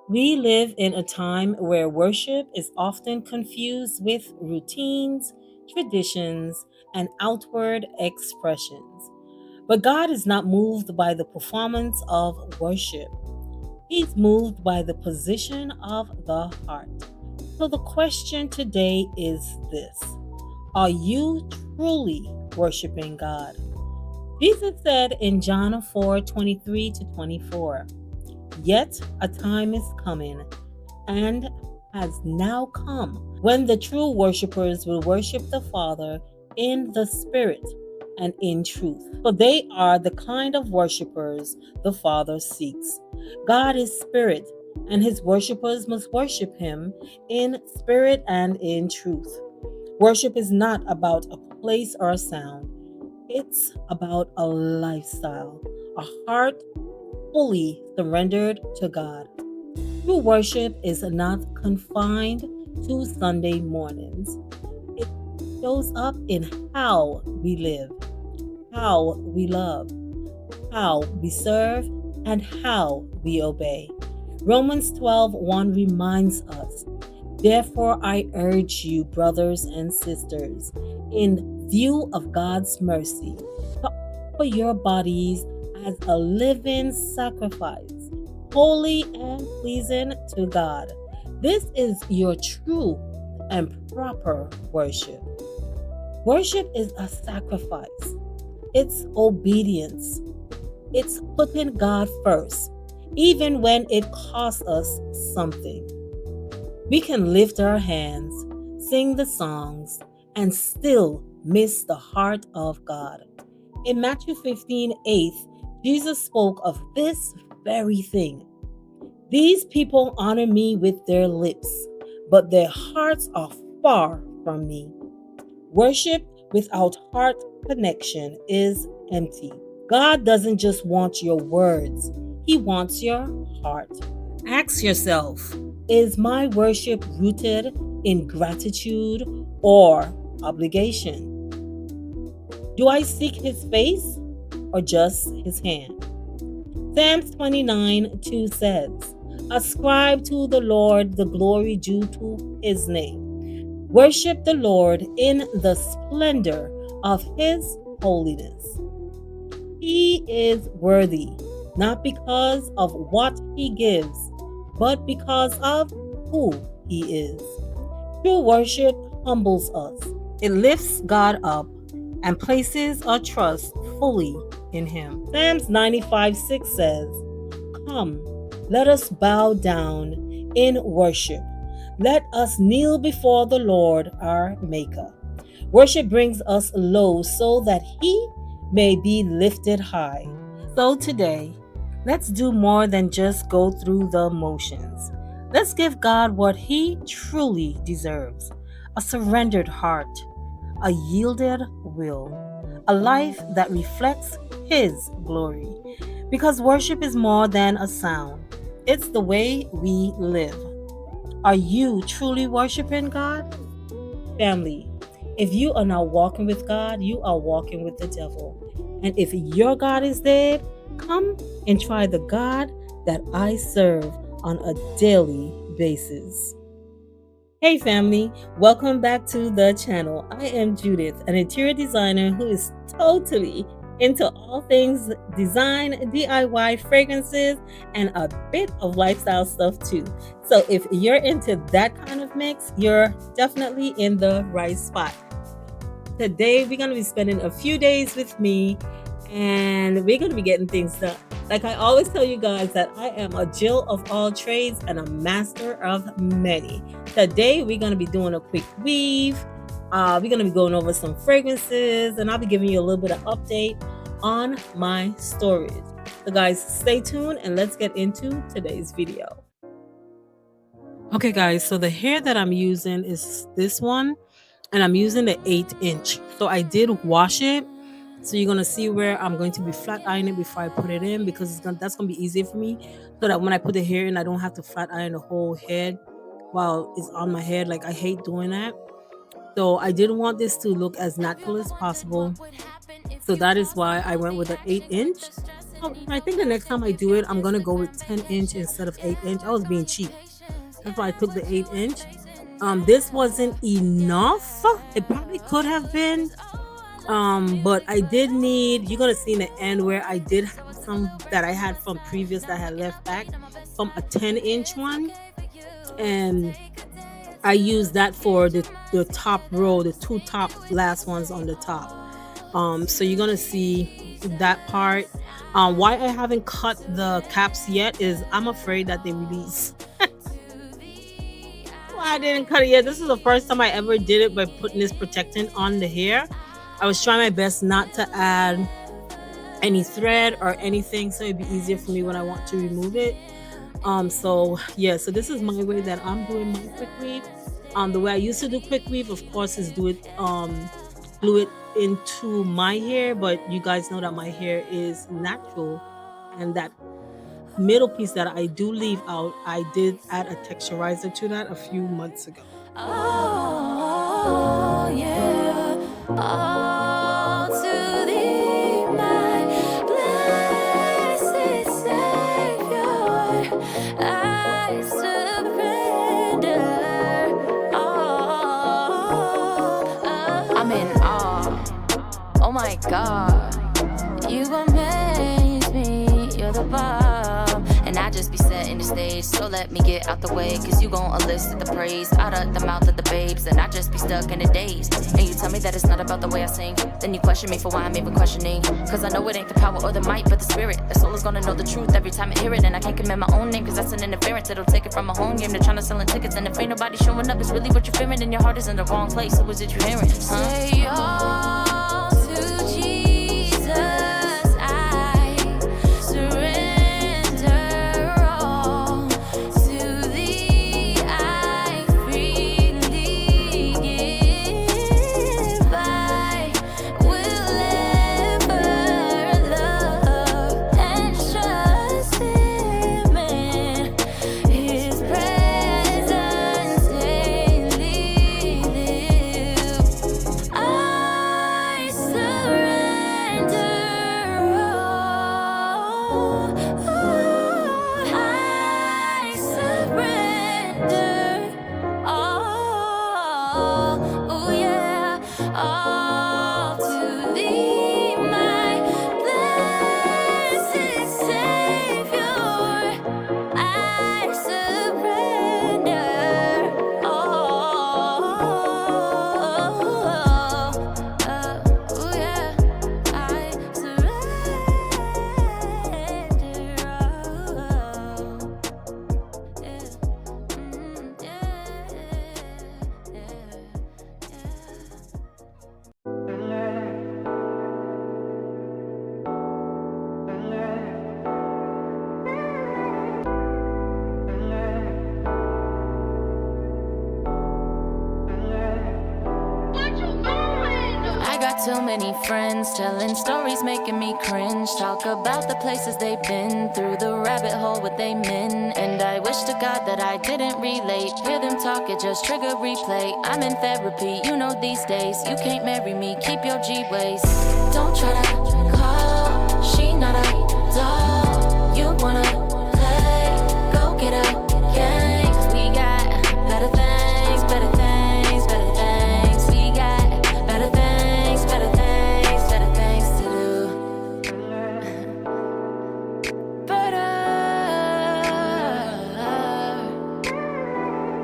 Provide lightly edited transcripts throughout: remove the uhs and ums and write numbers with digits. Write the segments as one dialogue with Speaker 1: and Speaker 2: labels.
Speaker 1: We live in a time where worship is often confused with routines, traditions, and outward expressions. But God is not moved by the performance of worship, He's moved by the position of the heart. So the question today is this: are you truly worshiping God? Jesus said in John 4:23 to 24, "Yet a time is coming and has now come when the true worshipers will worship the Father in the Spirit and in truth. For they are the kind of worshipers the Father seeks. God is Spirit, and his worshipers must worship him in spirit and in truth. Worship is not about a place or a sound, it's about a lifestyle, a heart fully surrendered to God. True worship is not confined to Sunday mornings. It shows up in how we live, how we love, how we serve, and how we obey. Romans 12:1 reminds us, "Therefore I urge you, brothers and sisters, in view of God's mercy, to offer your bodies as a living sacrifice, holy and pleasing to God. This is your true and proper worship." Worship is a sacrifice, it's obedience, it's putting God first, even when it costs us something. We can lift our hands, sing the songs, and still miss the heart of God. In Matthew 15:8, Jesus spoke of this very thing. "These people honor me with their lips, but their hearts are far from me." Worship without heart connection is empty. God doesn't just want your words, He wants your heart. Ask yourself, is my worship rooted in gratitude or obligation? Do I seek His face or just His hand? Psalms 29:2 says, "Ascribe to the Lord the glory due to His name. Worship the Lord in the splendor of His holiness." He is worthy, not because of what He gives, but because of who He is. True worship humbles us. It lifts God up and places our trust fully in Him. Psalms 95:6 says, "Come, let us bow down in worship. Let us kneel before the Lord our Maker." Worship brings us low so that He may be lifted high. So today, let's do more than just go through the motions. Let's give God what He truly deserves: a surrendered heart, a yielded will, a life that reflects His glory. Because worship is more than a sound, it's the way we live. Are you truly worshiping God? Family, if you are not walking with God, you are walking with the devil. And if your God is dead, come and try the God that I serve on a daily basis. Hey family, welcome back to the channel. I am Judith, an interior designer who is totally into all things design, DIY, fragrances, and a bit of lifestyle stuff too. So if you're into that kind of mix, you're definitely in the right spot. Today we're going to be spending a few days with me and we're going to be getting things done. Like I always tell you guys that I am a Jill of all trades and a master of many. Today we're going to be doing a quick weave. We're going to be going over some fragrances and I'll be giving you a little bit of update on my storage. So guys, stay tuned and let's get into today's video. Okay guys, so the hair that I'm using is this one and I'm using the 8-inch. So I did wash it. So you're going to see where I'm going to be flat ironing it before I put it in, because that's going to be easier for me, so that when I put the hair in, I don't have to flat iron the whole head while it's on my head. Like I hate doing that. So I didn't want this to look as natural as possible. So that is why I went with an 8-inch. I think the next time I do it, I'm gonna go with 10" instead of 8". I was being cheap. That's why I took the 8". This wasn't enough. It probably could have been. But I did need, you're gonna see in the end where I did have some that I had from previous that I had left back from a 10" one. And I used that for the top row, the two top last ones on the top. So you're gonna see that part. Why I haven't cut the caps yet is I'm afraid that they release. Why I didn't cut it yet. This is the first time I ever did it by putting this protectant on the hair. I was trying my best not to add any thread or anything, so it'd be easier for me when I want to remove it. So yeah, so this is my way that I'm doing my quick weave. The way I used to do quick weave, of course, is glue it into my hair, but you guys know that my hair is natural, and that middle piece that I do leave out, I did add a texturizer to that a few months ago.
Speaker 2: Oh, yeah. All to thee, my blessed Savior. I surrender. I'm in awe. Oh my God. You amaze me. You're the bomb. And I just be setting the stage, so let me get out the way. Cause you gon' elicit the praise out of the mouth of the babes. And I just be stuck in the daze. And you tell me that it's not about the way I sing. Then you question me for why I'm even questioning. Cause I know it ain't the power or the might, but the spirit. The soul is gonna know the truth every time I hear it. And I can't commit my own name, cause that's an interference. It'll take it from a home game to trying to selling tickets. And if ain't nobody showing up, it's really what you're fearing. And your heart is in the wrong place, so is it you hearing? Say all to Jesus. Too many friends telling stories making me cringe. Talk about the places they've been through, the rabbit hole with they men. And I wish to God that I didn't relate. Hear them talk, it just trigger replay. I'm in therapy, you know these days. You can't marry me, keep your G ways. Don't try to call, she not a doll. You wanna play, go get a game. 'Cause we got better things, better things, better things. We got better things, better things, better things to do. Better.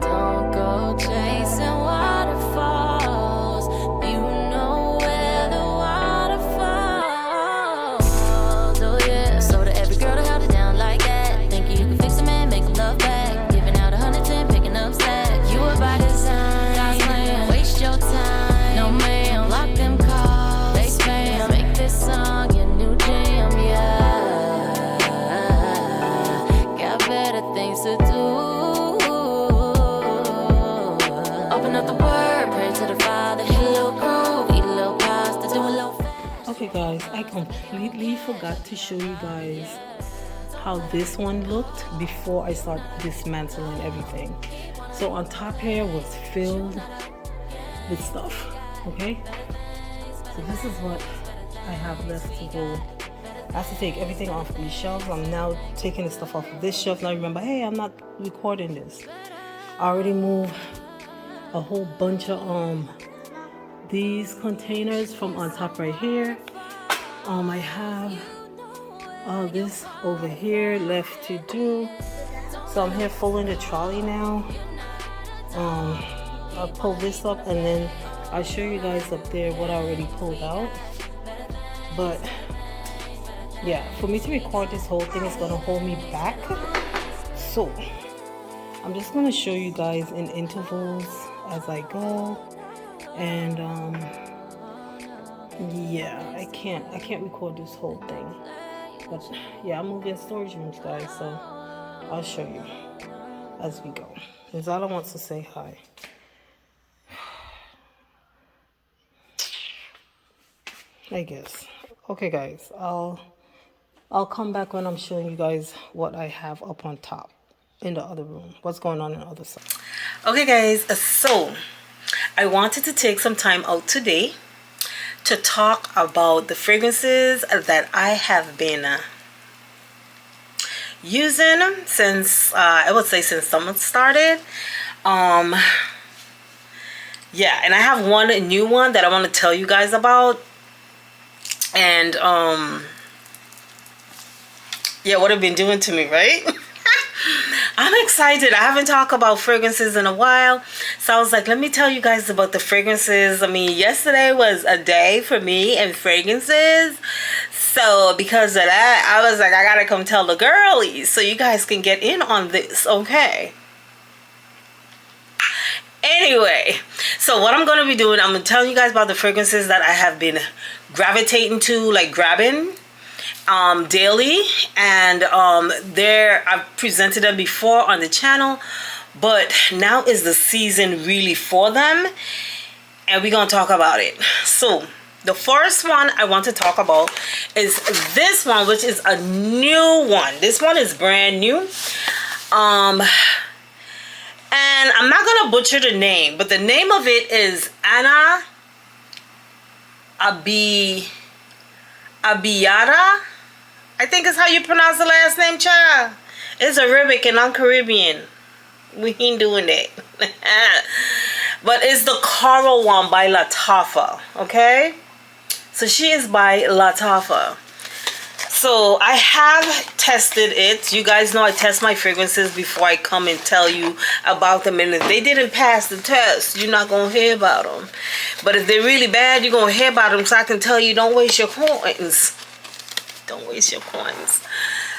Speaker 2: Don't go chasing waterfalls. You know where the waterfalls. Oh yeah. So to every girl that held it down like that, thinking you can fix a man, make him love back. Giving out 110, picking up slack. You are by design. Waste your time. No man, lock them calls. They spam. Make this song your new jam, yeah. Got better things to do. Open up the word, pray to the Father, hit a little groove, eat a little pasta, do a little fast.
Speaker 1: Okay guys, I completely forgot to show you guys how this one looked before I start dismantling everything. So on top here was filled with stuff, okay? So this is what I have left to go I have to take everything off these shelves. I'm now taking the stuff off of this shelf. Now remember, hey, I'm not recording this. I already moved a whole bunch of these containers from on top right here. I have all this over here left to do. So I'm here folding the trolley now. I'll pull this up and then I'll show you guys up there what I already pulled out. But yeah, for me to record this whole thing is gonna hold me back. So I'm just gonna show you guys in intervals as I go. And yeah, I can't record this whole thing. But yeah, I'm moving storage rooms, guys, so I'll show you as we go. Zala wants to say hi. I guess. Okay, guys, I'll come back when I'm showing you guys what I have up on top in the other room. What's going on in the other side. Okay, guys, so I wanted to take some time out today to talk about the fragrances that I have been using since I would say since summer started. Yeah, and I have one new one that I want to tell you guys about. And yeah, what it's been doing to me, right? I'm excited. I haven't talked about fragrances in a while, so I was like, let me tell you guys about the fragrances. I mean, yesterday was a day for me and fragrances, so because of that, I was like, I gotta come tell the girlies so you guys can get in on this, okay? Anyway, so what I'm gonna be doing, I'm gonna tell you guys about the fragrances that I have been gravitating to, like grabbing daily. And I've presented them before on the channel, but now is the season really for them, and we're gonna talk about it. So the first one I want to talk about is this one, which is a new one. This one is brand new. And I'm not gonna butcher the name, but the name of it is Abiyedh. I think is how you pronounce the last name, child. It's Arabic and I'm Caribbean. We ain't doing that. But it's the Coral one by Lattafa, okay? So she is by Lattafa. So I have tested it. You guys know I test my fragrances before I come and tell you about them. And if they didn't pass the test, you're not going to hear about them. But if they're really bad, you're going to hear about them. So I can tell you, don't waste your coins. Don't waste your coins.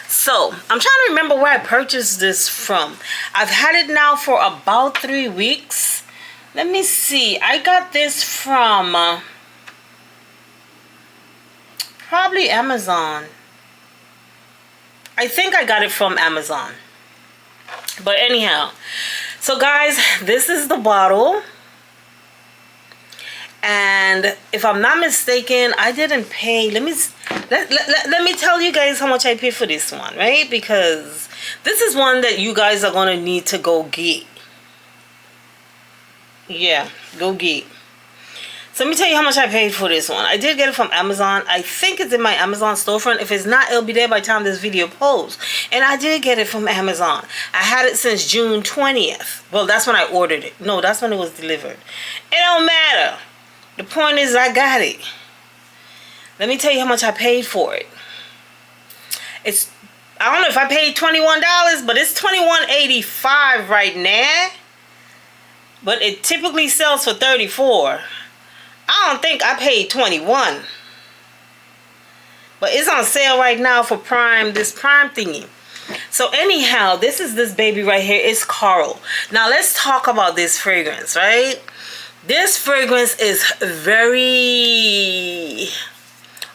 Speaker 1: So I'm trying to remember where I purchased this from. I've had it now for about 3 weeks. Let me see. I got this from probably Amazon. I think I got it from Amazon. But anyhow, so guys, this is the bottle. And if I'm not mistaken, I didn't pay. Let me tell you guys how much I paid for this one, right? Because this is one that you guys are going to need to go get. Yeah, go get. So let me tell you how much I paid for this one. I did get it from Amazon. I think it's in my Amazon storefront. If it's not, it'll be there by the time this video posts. And I did get it from Amazon. I had it since June 20th. Well, that's when I ordered it. No, that's when it was delivered. It don't matter. The point is I got it. Let me tell you how much I paid for it. It's, I don't know if I paid $21, but it's $21.85 right now. But it typically sells for $34. I don't think I paid $21. But it's on sale right now for Prime, this Prime thingy. So anyhow, this is this baby right here. It's Coral. Now let's talk about this fragrance, right? This fragrance is very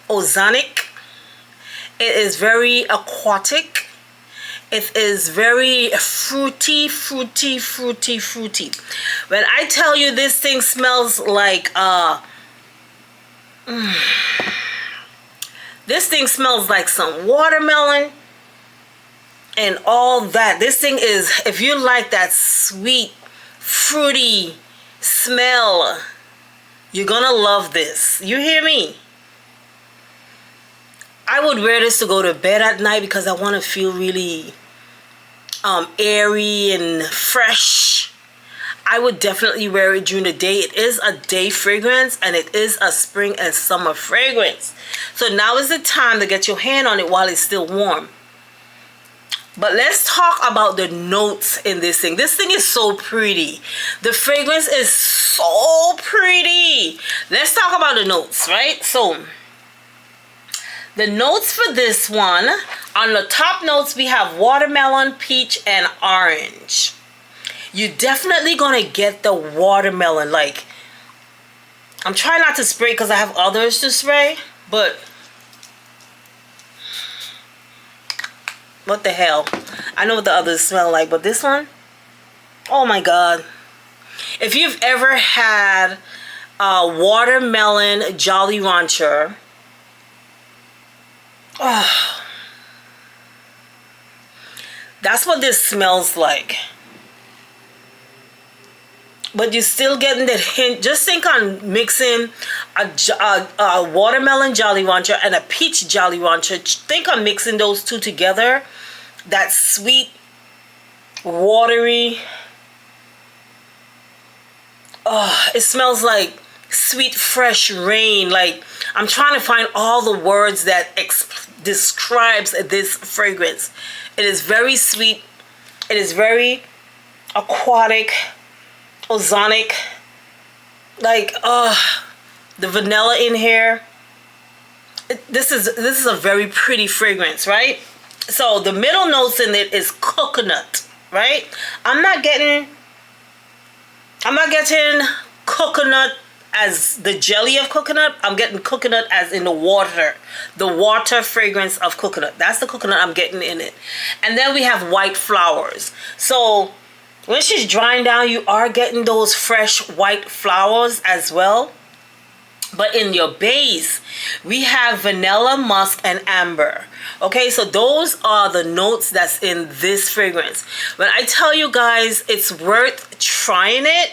Speaker 1: ozonic. It is very aquatic. It is very fruity, fruity, fruity, fruity. When I tell you this thing smells like this thing smells like some watermelon and all that. This thing is, if you like that sweet, fruity smell, you're gonna love this. You hear me? I would wear this to go to bed at night because I want to feel really airy and fresh. I would definitely wear it during the day. It is a day fragrance and it is a spring and summer fragrance. So now is the time to get your hand on it while it's still warm. But let's talk about the notes in this thing. This thing is so pretty. The fragrance is so pretty. Let's talk about the notes, right? So the notes for this one, on the top notes, we have watermelon, peach, and orange. You're definitely gonna get the watermelon. Like, I'm trying not to spray because I have others to spray, but what the hell? I know what the others smell like, but this one, oh my god. If you've ever had a watermelon Jolly Rancher, oh, that's what this smells like. But you're still getting that hint. Just think on mixing a watermelon Jolly Rancher and a peach Jolly Rancher. Think on mixing those two together. That sweet, watery. Oh, it smells like sweet, fresh rain. Like, I'm trying to find all the words that describes this fragrance. It is very sweet. It is very aquatic. Ozonic, like the vanilla in here. This is a very pretty fragrance, right? So the middle notes in it is coconut, right? I'm not getting coconut as the jelly of coconut. I'm getting coconut as in the water fragrance of coconut. That's the coconut I'm getting in it. And then we have white flowers. So when she's drying down, you are getting those fresh white flowers as well. But in your base, we have vanilla, musk, and amber. Okay, so those are the notes that's in this fragrance. When I tell you guys it's worth trying it,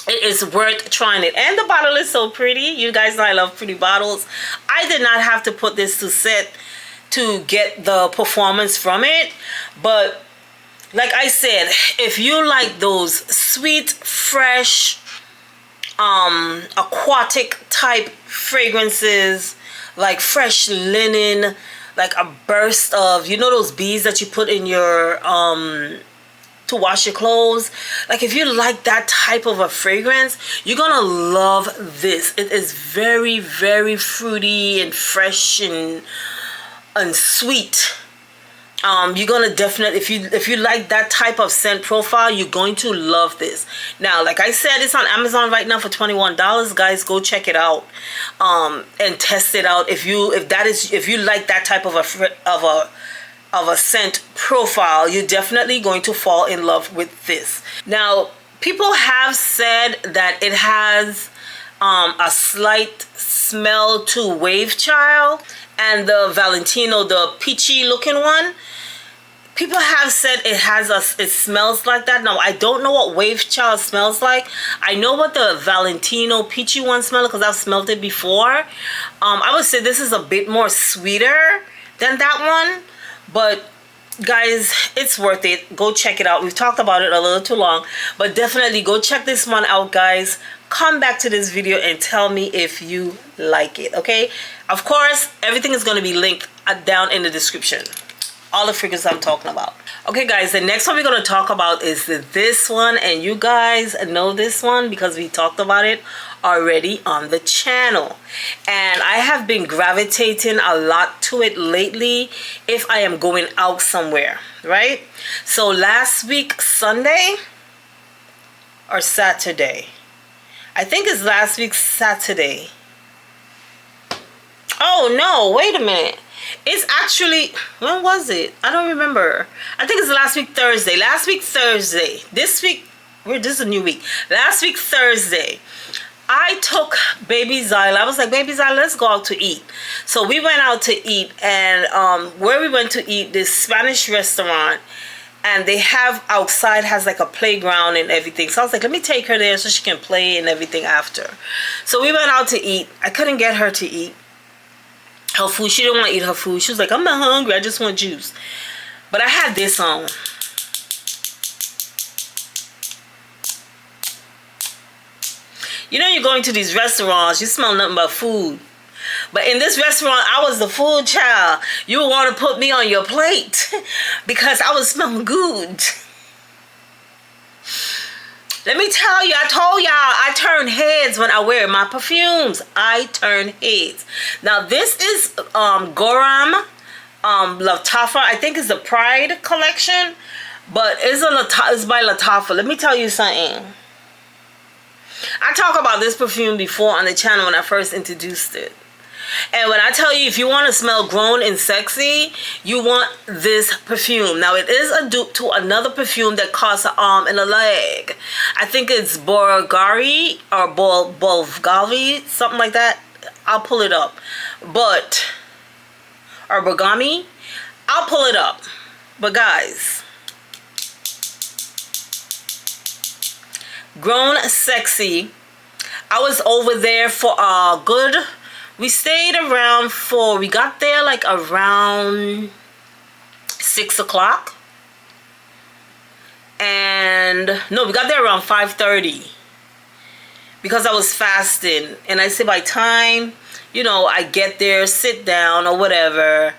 Speaker 1: it is worth trying it. And the bottle is so pretty. You guys know I love pretty bottles. I did not have to put this to set to get the performance from it. But like I said, if you like those sweet, fresh, aquatic type fragrances, like fresh linen, like a burst of, you know, those beads that you put in your, to wash your clothes. Like, if you like that type of a fragrance, you're gonna love this. It is very, very fruity and fresh and sweet. You're gonna definitely, if you like that type of scent profile, you're going to love this. Now, like I said, it's on Amazon right now for $21. Guys, go check it out and test it out. If you like that type of a scent profile, you're definitely going to fall in love with this. Now, people have said that it has a slight smell to Wave Child and the Valentino, the peachy looking one. People have said it smells like that. Now, I don't know what Wave Child smells like. I know what the Valentino peachy one smells, because I've smelled it before. I would say this is a bit more sweeter than that one, but guys, it's worth it. Go check it out. We've talked about it a little too long, but definitely go check this one out, guys. Come back to this video and tell me if you like it, okay? Of course, everything is going to be linked down in the description. All the fragrances I'm talking about. Okay, guys, the next one we're going to talk about is this one. And you guys know this one because we talked about it already on the channel. And I have been gravitating a lot to it lately if I am going out somewhere, right? So last week, Sunday or Saturday, I think it's last week Saturday. Oh no, wait a minute. It's actually, when was it? I don't remember. I think it's last week Thursday. Last week Thursday. This week, this is a new week. Last week Thursday, I took Baby Zyla. I was like, Baby Zyla, let's go out to eat. So we went out to eat, and where we went to eat, this Spanish restaurant, and they have outside has like a playground and everything. So I was like, let me take her there so she can play and everything after. So we went out to eat. I couldn't get her to eat. her food. She didn't want to eat her food. She was like, I'm not hungry. I just want juice. But I had this on. You know, you're going to these restaurants, you smell nothing but food. But in this restaurant, I was the food child. You would want to put me on your plate because I was smelling good. Let me tell you, I told y'all, I turn heads when I wear my perfumes. I turn heads. Now, this is Gharam, Lattafa. I think it's the Pride collection. But it's by Lattafa. Let me tell you something. I talked about this perfume before on the channel when I first introduced it. And when I tell you, if you want to smell grown and sexy, you want this perfume. Now, it is a dupe to another perfume that costs an arm and a leg. I think it's Bulgari or Bulgari, something like that. I'll pull it up. But, or Bergami. I'll pull it up. But guys, grown sexy. I was over there for a good... We stayed around we got there like around 6 o'clock. And, no, we got there around 5:30. Because I was fasting. And I said by time, you know, I get there, sit down or whatever,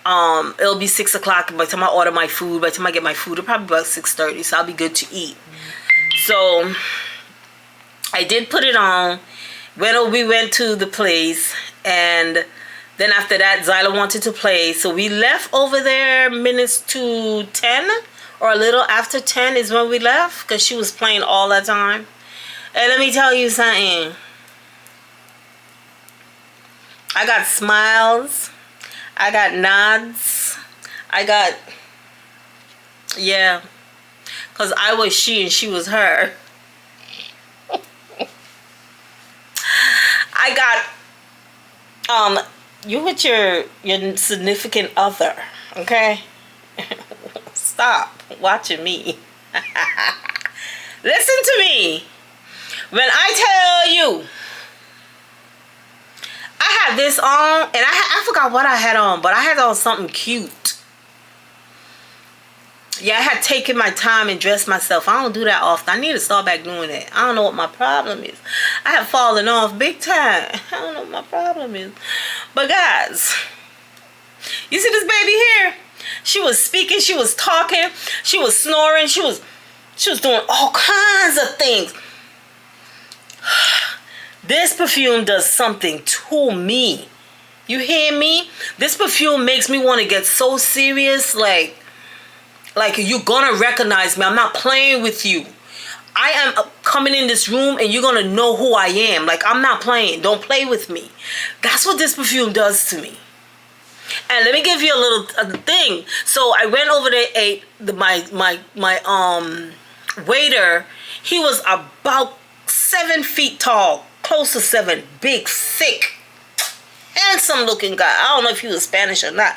Speaker 1: it'll be 6 o'clock. By the time I order my food, by the time I get my food, it'll probably be about 6:30. So I'll be good to eat. So, I did put it on. We went to the place, and then after that, Zyla wanted to play. So we left over there minutes to 10, or a little after 10 is when we left, because she was playing all that time. And let me tell you something. I got smiles. I got nods. I got, yeah, because I was she and she was her. I got, you with your significant other, okay? Stop watching me. Listen to me. When I tell you, I had this on, and I forgot what I had on, but I had on something cute. Yeah, I had taken my time and dressed myself. I don't do that often. I need to start back doing it. I don't know what my problem is. I have fallen off big time. I don't know what my problem is. But guys, you see this baby here? She was speaking. She was talking. She was snoring. She was doing all kinds of things. This perfume does something to me. You hear me? This perfume makes me want to get so serious, like you're gonna recognize me. I'm not playing with you. I am coming in this room and you're gonna know who I am. Like, I'm not playing. Don't play with me. That's what this perfume does to me. And let me give you a little thing. So I went over there, ate my waiter. He was about 7 feet tall, close to 7, big, thick, handsome looking guy. I don't know if he was Spanish or not,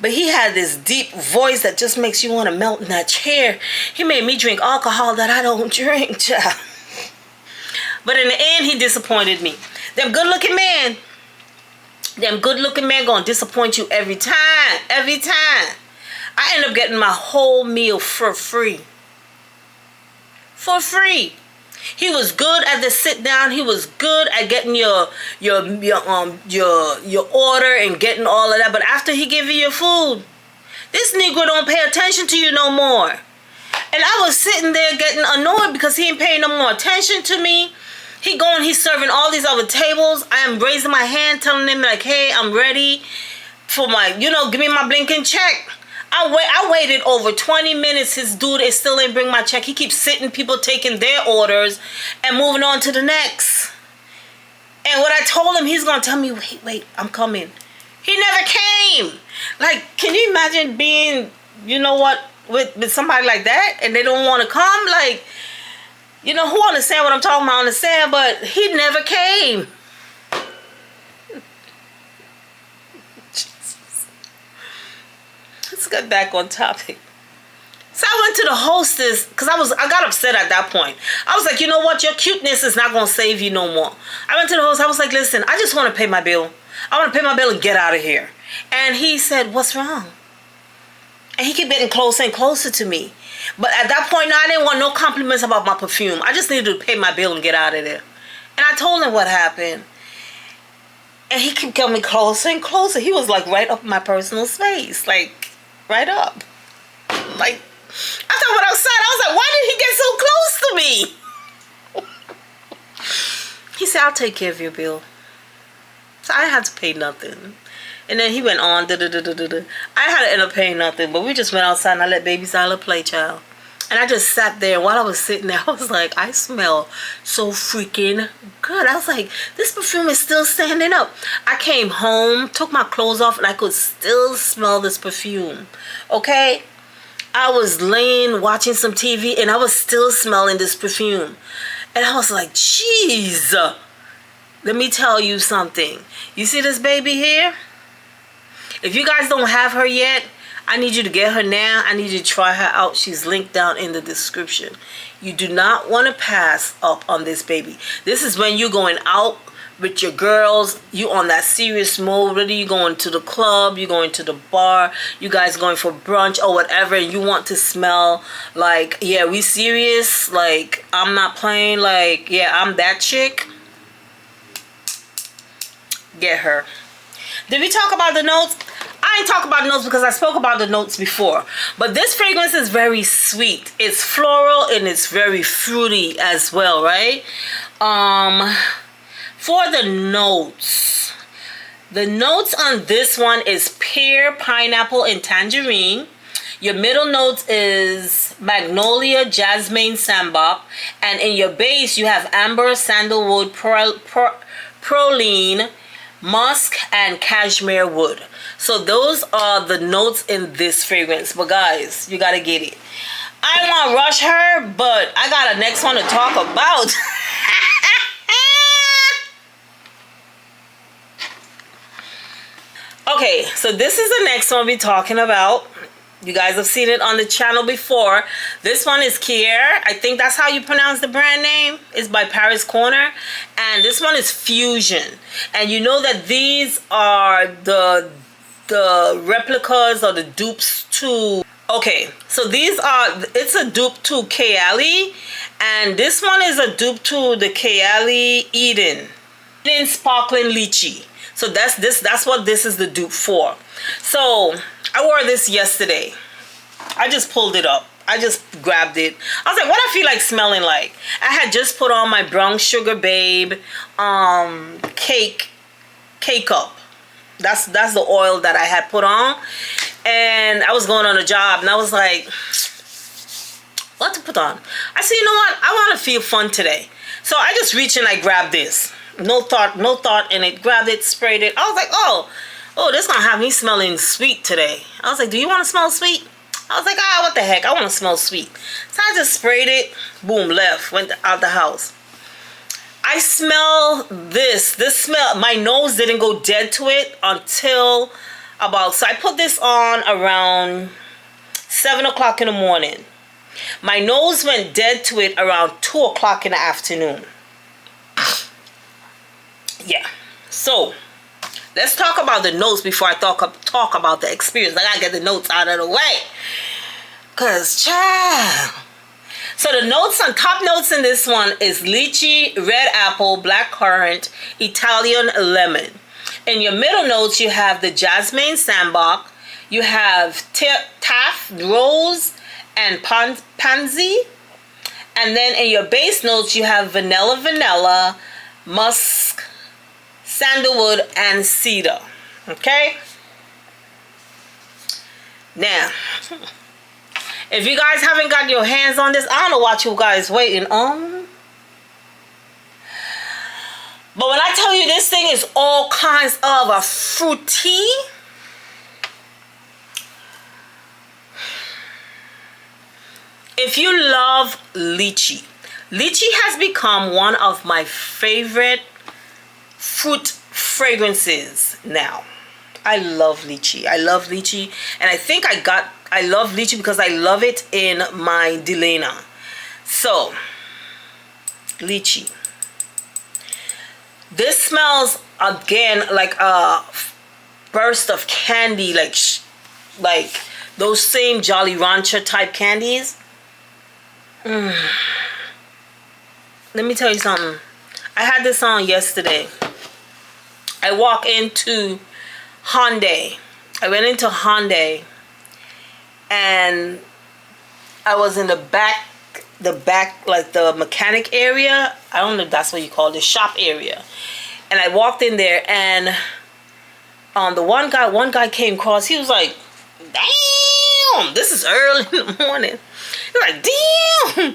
Speaker 1: but he had this deep voice that just makes you want to melt in that chair. He made me drink alcohol that I don't drink, child. But in the end, he disappointed me. Them good looking men gonna disappoint you every time. Every time. I end up getting my whole meal for free. For free. He was good at the sit down. He was good at getting your order and getting all of that. But after he give you your food, this Negro don't pay attention to you no more. And I was sitting there getting annoyed because he ain't paying no more attention to me. He's serving all these other tables. I am raising my hand, telling him like, hey, I'm ready for my, give me my blinking check. I waited over 20 minutes. His dude is still ain't bring my check. He keeps sitting, people taking their orders and moving on to the next. And what I told him, he's going to tell me, wait, I'm coming. He never came. Like, can you imagine being, with somebody like that and they don't want to come? Like, who understand what I'm talking about? Understand, but he never came. Let's get back on topic. So I went to the hostess because I got upset at that point. I was like, you know what? Your cuteness is not going to save you no more. I went to the host. I was like, listen, I just want to pay my bill. I want to pay my bill and get out of here. And he said, what's wrong? And he kept getting closer and closer to me. But at that point, I didn't want no compliments about my perfume. I just needed to pay my bill and get out of there. And I told him what happened. And he kept coming closer and closer. He was like right up in my personal space. Like, right up. Like, after I went outside, I was like, why did he get so close to me? He said, I'll take care of your bill. So I had to pay nothing. And then he went on, I had to end up paying nothing, but we just went outside and I let Baby Zyla play, child. And I just sat there, and while I was sitting there, I was like, I smell so freaking good. I was like, this perfume is still standing up. I came home, took my clothes off, and I could still smell this perfume, okay? I was laying, watching some TV, and I was still smelling this perfume. And I was like, jeez, let me tell you something. You see this baby here? If you guys don't have her yet, I need you to get her now. I need you to try her out. She's linked down in the description. You do not want to pass up on this baby. This is when you're going out with your girls. You on that serious mode. Whether you're going to the club, you're going to the bar, you guys going for brunch or whatever, and you want to smell like, yeah, we serious. Like, I'm not playing. Like, yeah, I'm that chick. Get her. Did we talk about the notes? I ain't talk about notes because I spoke about the notes before. But this fragrance is very sweet. It's floral and it's very fruity as well, right? For the notes on this one is pear, pineapple, and tangerine. Your middle notes is magnolia, jasmine, sambac. And in your base, you have amber, sandalwood, praline, musk, and cashmere wood. So those are the notes in this fragrance. But guys, you gotta get it. I don't want to rush her, but I got a next one to talk about. Okay, so this is the next one we're talking about. You guys have seen it on the channel before. This one is Khair. I think that's how you pronounce the brand name. It's by Paris Corner. And this one is Fusion. And you know that these are the replicas or the dupes to... Okay, so these are... It's a dupe to Kayali. And this one is a dupe to the Kayali Eden Sparkling Lychee. So that's what this is the dupe for. So I wore this yesterday. I just pulled it up. I just grabbed it. I was like, what I feel like smelling like? I had just put on my Brown Sugar Babe cake up. That's the oil that I had put on. And I was going on a job and I was like, what to put on? I said, you know what? I want to feel fun today. So I just reached and I grabbed this. No thought in it. Grabbed it, sprayed it. I was like, oh, this is going to have me smelling sweet today. I was like, do you want to smell sweet? I was like, what the heck? I want to smell sweet. So I just sprayed it. Boom, left. Went out the house. I smell this. This smell, my nose didn't go dead to it until about, so I put this on around 7 o'clock in the morning. My nose went dead to it around 2 o'clock in the afternoon. Yeah. So let's talk about the notes before I talk about the experience. I gotta get the notes out of the way. Cause child. So the notes on top notes in this one is lychee, red apple, black currant, Italian lemon. In your middle notes you have the jasmine sambac, you have taff, rose, and pansy. And then in your base notes you have vanilla, musk, sandalwood, and cedar. Okay? Now, if you guys haven't got your hands on this, I don't know what you guys waiting on. But when I tell you this thing is all kinds of a fruity, if you love lychee, lychee has become one of my favorite fruit fragrances now. I love lychee. I love lychee. And I think I love lychee because I love it in my Delena. So, lychee. This smells again, like a burst of candy, like those same Jolly Rancher type candies. Let me tell you something. I had this on yesterday. I walk into Hyundai. I went into Hyundai, and I was in the back, like the mechanic area. I don't know if that's what you call it, the shop area. And I walked in there, and the one guy came across. He was like, "Damn, this is early in the morning." He was like, "Damn."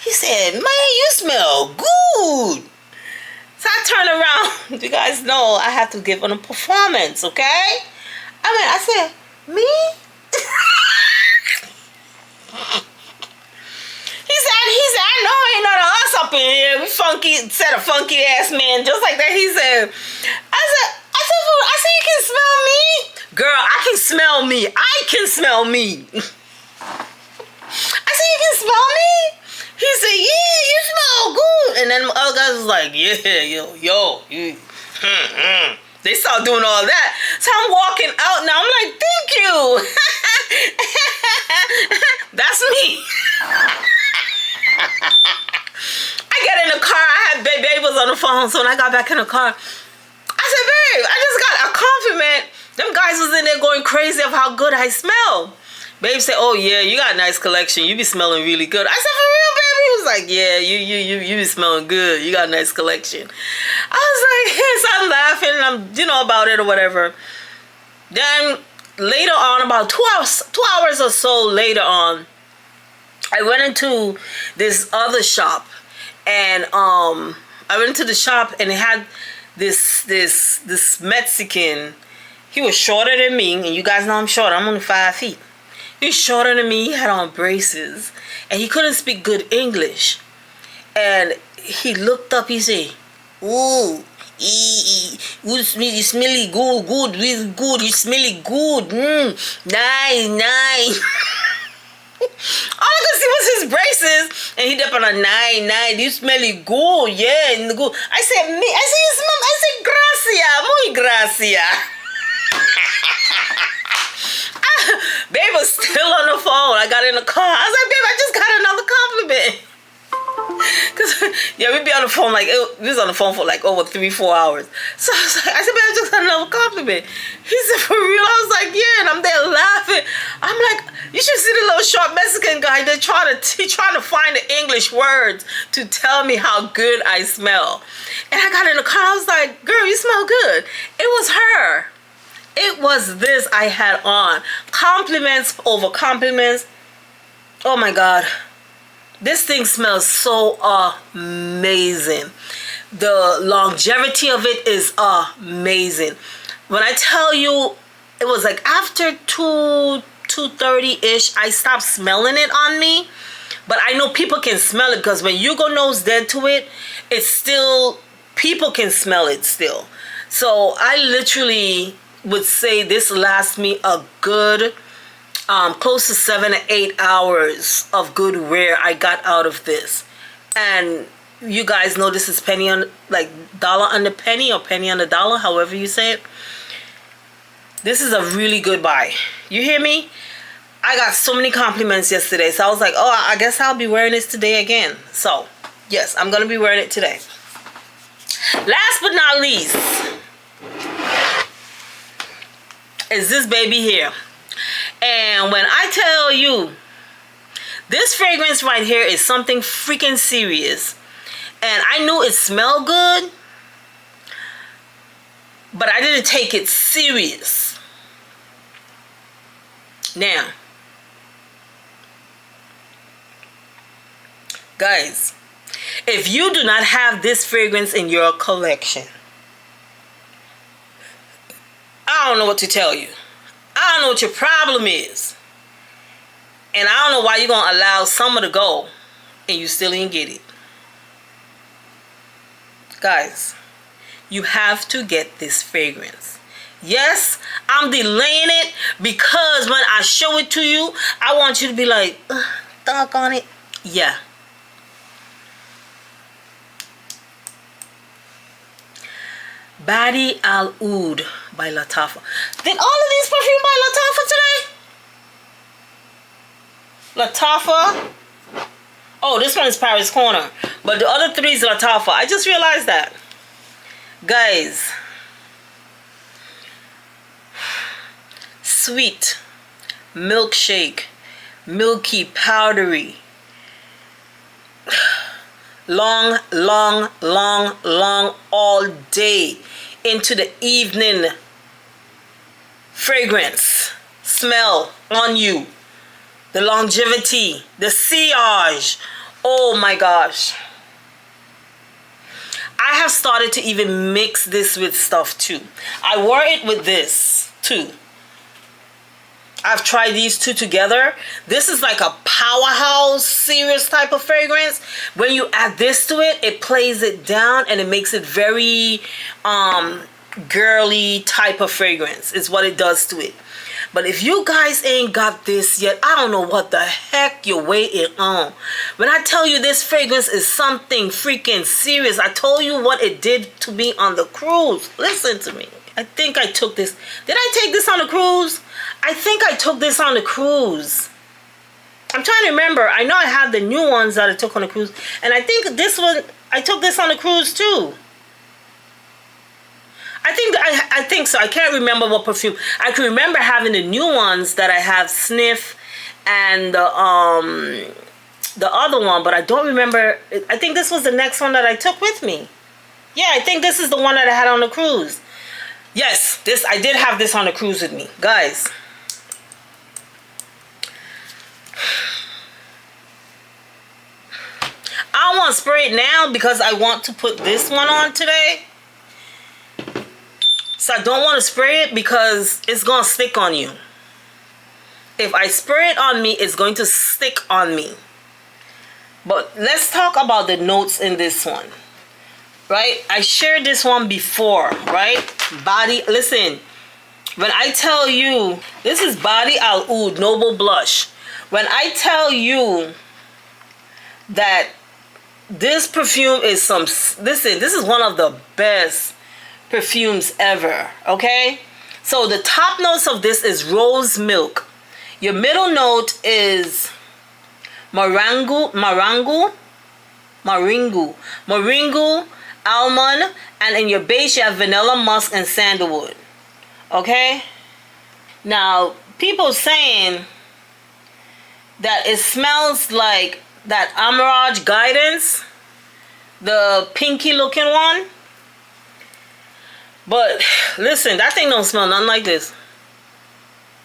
Speaker 1: He said, "Man, you smell good." So I turned around. You guys know I have to give him a performance, okay? I said, "Me?" He said, "I know ain't none of us up in here. We funky, said a funky ass man just like that." He said, I said, "You can smell me?" Girl, I can smell me. I can smell me. I said, "You can smell me?" He said, "Yeah, you smell good." And then the other guys was like, "Yeah, yo. They start doing all that. So I'm walking out now. I'm like, "Thank you." That's me. I get in the car. Babe was on the phone. So when I got back in the car, I said, "Babe, I just got a compliment. Them guys was in there going crazy of how good I smell." Babe said, "Oh yeah, you got a nice collection. You be smelling really good." I said, "For real, baby?" He was like, "Yeah, you be smelling good. You got a nice collection." I was like, yes, I'm laughing, and I'm about it or whatever. Then later on, about 2 hours or so later on, I went into this other shop, and I went into the shop, and it had this Mexican. He was shorter than me, and you guys know I'm short. I'm only 5 feet. He's shorter than me. He had on braces, and he couldn't speak good English. And he looked up. He said, "Ooh, you smelly good, you smelly good, nice." All I could see was his braces, and he did on a nine. You smelly good, yeah, good. I said, "Me." I said, "You smell." I said, "Gracia, muy gracia." Babe was still on the phone. I got in the car. I was like, "Babe, I just got another compliment." Cause yeah, we'd be on the phone we was on the phone for like over 3-4 hours. So I said, "Babe, I just got another compliment." He said, "For real?" I was like, "Yeah," and I'm there laughing. I'm like, you should see the little short Mexican guy. He trying to find the English words to tell me how good I smell. And I got in the car. I was like, "Girl, you smell good." It was her. It was this I had on. Compliments over compliments. Oh my God. This thing smells so amazing. The longevity of it is amazing. When I tell you, it was like after 2:30-ish, I stopped smelling it on me. But I know people can smell it, because when you go nose dead to it, it's still, people can smell it still. So I literally would say this lasts me a good close to 7 to 8 hours of good wear I got out of this. And you guys know this is penny on, like dollar on the penny, or penny on the dollar, however you say it. This is a really good buy. You hear me? I got so many compliments yesterday, so I was like, oh, I guess I'll be wearing this today again. So yes, I'm gonna be wearing it today. Last but not least is this baby here. And when I tell you, this fragrance right here is something freaking serious. And I knew it smelled good, but I didn't take it serious. Now, guys, if you do not have this fragrance in your collection, I don't know what to tell you. I don't know what your problem is. And I don't know why you're going to allow summer to go and you still didn't get it. Guys, you have to get this fragrance. Yes, I'm delaying it because when I show it to you, I want you to be like, doggone it. Yeah. Bade'e Al-Oud by Lattafa. Did all of these perfume by Lattafa today? Lattafa. Oh, this one is Paris Corner. But the other three is Lattafa. I just realized that. Guys. Sweet. Milkshake. Milky, powdery. Long, long, long, long, all day into the evening. Fragrance. Smell on you. The longevity, the sillage. Oh my gosh. I have started to even mix this with stuff too. I wore it with this too. I've tried these two together. This is like a powerhouse, serious type of fragrance. When you add this to it, it plays it down and it makes it very girly type of fragrance. Is what it does to it. But if you guys ain't got this yet, I don't know what the heck you're waiting on. When I tell you this fragrance is something freaking serious, I told you what it did to me on the cruise. Listen to me. I think I took this. Did I take this on the cruise? I think I took this on the cruise. I'm trying to remember. I know I had the new ones that I took on the cruise. And I think this one, I took this on the cruise too. I think so. I can't remember what perfume. I can remember having the new ones that I have, Sniff and the other one, but I don't remember. I think this was the next one that I took with me. Yeah, I think this is the one that I had on the cruise. Yes, I did have this on the cruise with me. Guys. I don't want to spray it now because I want to put this one on today. So I don't want to spray it because it's going to stick on you. If I spray it on me, it's going to stick on me. But let's talk about the notes in this one. Right? I shared this one before, right? Bade'e, listen. When I tell you, this is Bade'e Al-Oud Noble Blush. When I tell you that this perfume is listen, this is one of the best perfumes ever, okay? So the top notes of this is rose milk. Your middle note is moringa, almond, and in your base you have vanilla, musk, and sandalwood. Okay? Now, people saying that it smells like that Amaraj Guidance, the pinky looking one. But listen, that thing don't smell nothing like this.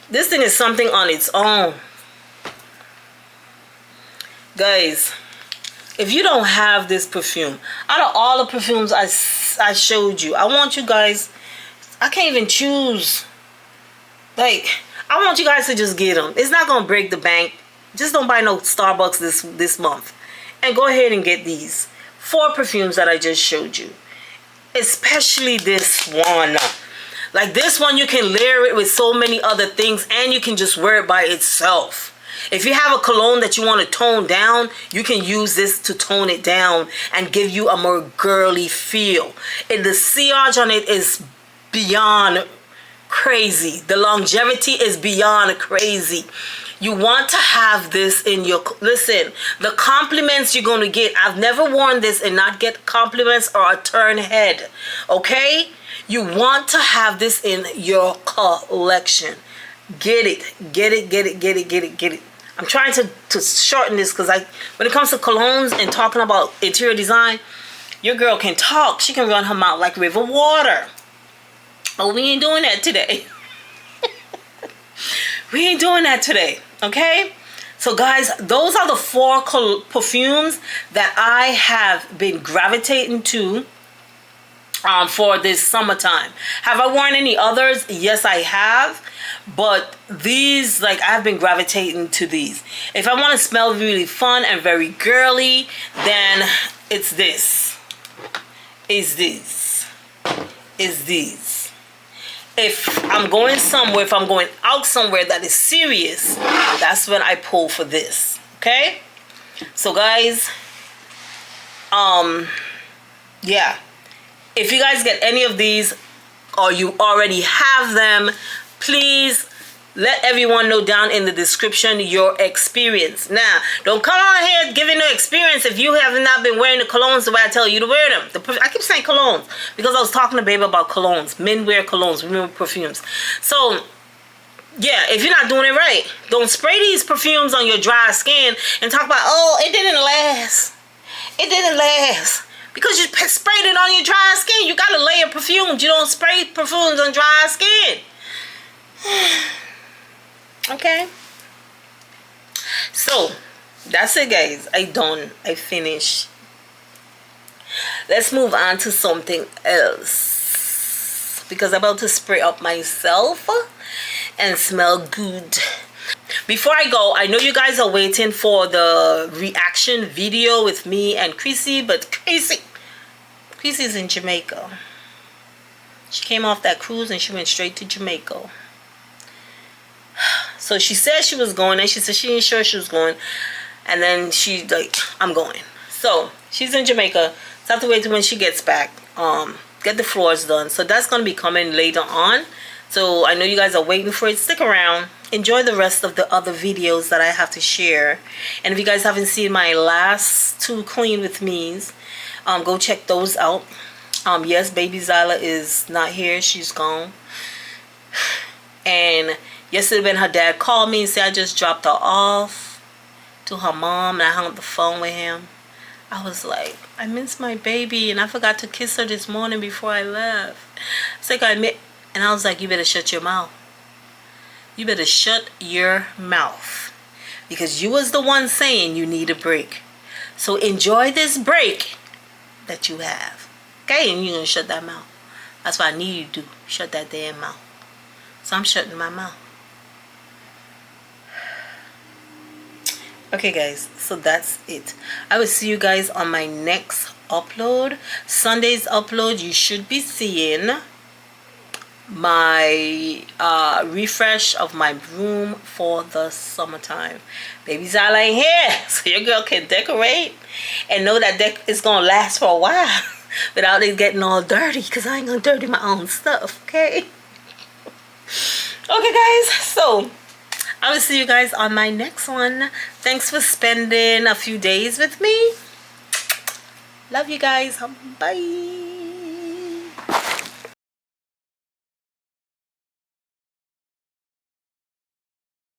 Speaker 1: This thing is something on its own. Guys, if you don't have this perfume, out of all the perfumes I showed you, I want you guys, I can't even choose. Like, I want you guys to just get them. It's not going to break the bank. Just don't buy no Starbucks this month. And go ahead and get these 4 perfumes that I just showed you. Especially this one. Like this one, you can layer it with so many other things and you can just wear it by itself. If you have a cologne that you want to tone down, you can use this to tone it down and give you a more girly feel. And the sillage on it is beyond crazy. The longevity is beyond crazy. You want to have this in your... Listen, the compliments you're going to get... I've never worn this and not get compliments or a turn head. Okay? You want to have this in your collection. Get it. Get it, get it, get it, get it, get it. I'm trying to shorten this because when it comes to colognes and talking about interior design, your girl can talk. She can run her mouth like river water. Oh, we ain't doing that today. We ain't doing that today, okay? So guys, those are the 4 perfumes that I have been gravitating to for this summertime. Have I worn any others? Yes, I have. But these, like, I've been gravitating to these. If I want to smell really fun and very girly, then it's this. Is this. Is these. If I'm going somewhere, if I'm going out somewhere that is serious, that's when I pull for this. Okay? So guys, yeah. If you guys get any of these or you already have them, please let everyone know down in the description your experience. Now, don't come on here giving no experience if you have not been wearing the colognes the way I tell you to wear them. I keep saying colognes because I was talking to Babe about colognes. Men wear colognes, women wear perfumes. So, yeah, if you're not doing it right, don't spray these perfumes on your dry skin and talk about, oh, it didn't last. It didn't last. Because you sprayed it on your dry skin. You got a layer of perfumes. You don't spray perfumes on dry skin. Okay, so that's it, guys. I finished. Let's move on to something else because I'm about to spray up myself and smell good. Before I go, I know you guys are waiting for the reaction video with me and Chrissy, but Chrissy's in Jamaica. She came off that cruise and she went straight to Jamaica. So she said she was going, and she said she ain't sure she was going, and then she's like, I'm going. So she's in Jamaica, so I have to wait till when she gets back, get the floors done. So that's going to be coming later on. So I know you guys are waiting for it. Stick around, enjoy the rest of the other videos that I have to share. And if you guys haven't seen my last 2 clean with me's, go check those out. Yes, baby Zyla is not here, she's gone. And yesterday when her dad called me and said I just dropped her off to her mom and I hung up the phone with him, I was like, I miss my baby and I forgot to kiss her this morning before I left. It's like and I was like, you better shut your mouth. You better shut your mouth. Because you was the one saying you need a break. So enjoy this break that you have. Okay, and you're going to shut that mouth. That's what I need you to do. Shut that damn mouth. So I'm shutting my mouth. Okay guys, so that's it. I will see you guys on my next upload. Sunday's upload, you should be seeing my refresh of my room for the summertime. Baby Zyla ain't here, so your girl can decorate and know that it's gonna last for a while without it getting all dirty, because I ain't gonna dirty my own stuff. Okay guys, so I will see you guys on my next one. Thanks for spending a few days with me. Love you guys. Bye.